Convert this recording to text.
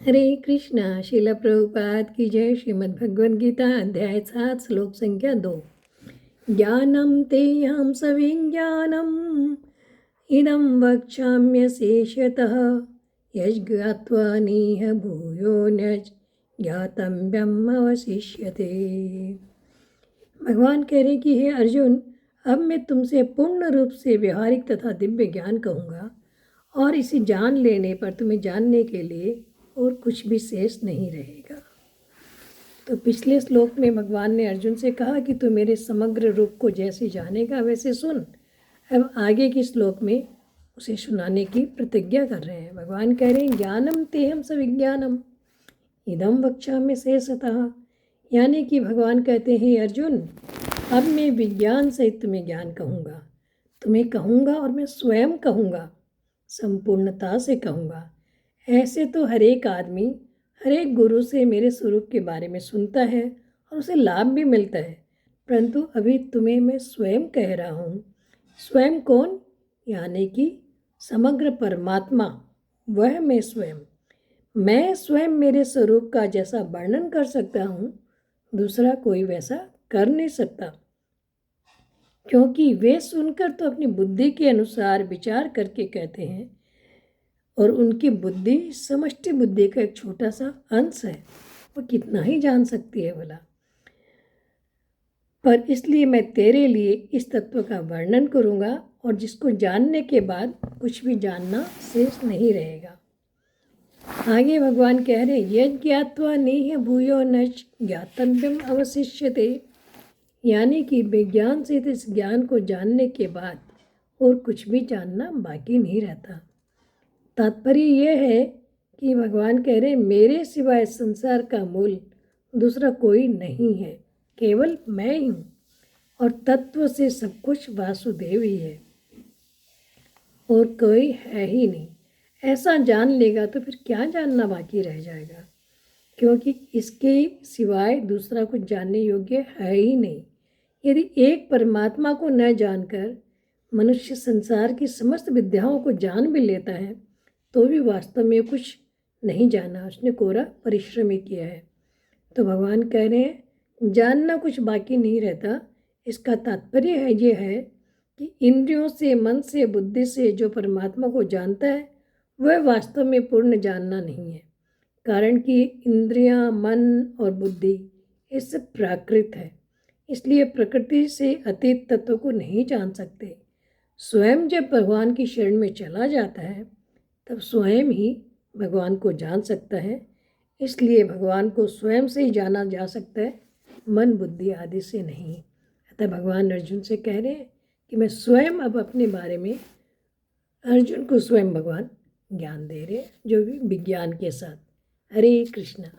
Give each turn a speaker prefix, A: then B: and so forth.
A: हरे कृष्णा। शिला प्रभुपाद की जय। श्रीमद् भगवद गीता अध्याय 7 श्लोक संख्या 2। ज्ञानं तेऽहं सविज्ञानम् इदं वक्ष्याम्यशेषतः यज्ञात्वा नेह भूयो न ज्ञातव्यम् अवशिष्यते। भगवान कह रहे कि हे अर्जुन, अब मैं तुमसे पूर्ण रूप से व्यवहारिक तथा दिव्य ज्ञान कहूँगा और इसे जान लेने पर तुम्हें जानने के लिए और कुछ भी शेष नहीं रहेगा। तो पिछले श्लोक में भगवान ने अर्जुन से कहा कि तू मेरे समग्र रूप को जैसे जानेगा वैसे सुन। अब आगे के श्लोक में उसे सुनाने की प्रतिज्ञा कर रहे हैं। भगवान कह रहे हैं ज्ञानम तेहम सविज्ञानम इदम वक्ष्यामि शेषतः, यानी कि भगवान कहते हैं अर्जुन, अब मैं विज्ञान सहित तुम्हें ज्ञान कहूँगा और मैं स्वयं कहूँगा, संपूर्णता से कहूँगा। ऐसे तो हर एक आदमी हर एक गुरु से मेरे स्वरूप के बारे में सुनता है और उसे लाभ भी मिलता है, परंतु अभी तुम्हें मैं स्वयं कह रहा हूँ। स्वयं कौन? यानी कि समग्र परमात्मा, वह मैं स्वयं मेरे स्वरूप का जैसा वर्णन कर सकता हूँ, दूसरा कोई वैसा कर नहीं सकता, क्योंकि वे सुनकर तो अपनी बुद्धि के अनुसार विचार करके कहते हैं और उनकी बुद्धि समष्टि बुद्धि का एक छोटा सा अंश है। वो कितना ही जान सकती है भला। पर इसलिए मैं तेरे लिए इस तत्व का वर्णन करूँगा और जिसको जानने के बाद कुछ भी जानना शेष नहीं रहेगा। आगे भगवान कह रहे यज्ञ ज्ञात्वा नेह भूयो न ज्ञातव्यम अवशिष्यते, यानी कि विज्ञान से इस ज्ञान को जानने के बाद और कुछ भी जानना बाकी नहीं रहता। तात्पर्य यह है कि भगवान कह रहे मेरे सिवाय संसार का मूल दूसरा कोई नहीं है, केवल मैं ही हूँ और तत्व से सब कुछ वासुदेव ही है और कोई है ही नहीं। ऐसा जान लेगा तो फिर क्या जानना बाकी रह जाएगा, क्योंकि इसके सिवाय दूसरा कुछ जानने योग्य है ही नहीं। यदि एक परमात्मा को न जानकर मनुष्य संसार की समस्त विद्याओं को जान भी लेता है तो भी वास्तव में कुछ नहीं जाना, उसने कोरा परिश्रम ही किया है। तो भगवान कह रहे हैं जानना कुछ बाकी नहीं रहता। इसका तात्पर्य है ये है कि इंद्रियों से, मन से, बुद्धि से जो परमात्मा को जानता है वह वास्तव में पूर्ण जानना नहीं है, कारण कि इंद्रियां, मन और बुद्धि ये सब प्राकृत है, इसलिए प्रकृति से अतीत तत्व को नहीं जान सकते। स्वयं जब भगवान की शरण में चला जाता है तब स्वयं ही भगवान को जान सकता है। इसलिए भगवान को स्वयं से ही जाना जा सकता है, मन, बुद्धि आदि से नहीं। अतः भगवान अर्जुन से कह रहे हैं कि मैं स्वयं अब अपने बारे में अर्जुन को स्वयं भगवान ज्ञान दे रहे हैं, जो भी विज्ञान के साथ। हरे कृष्णा।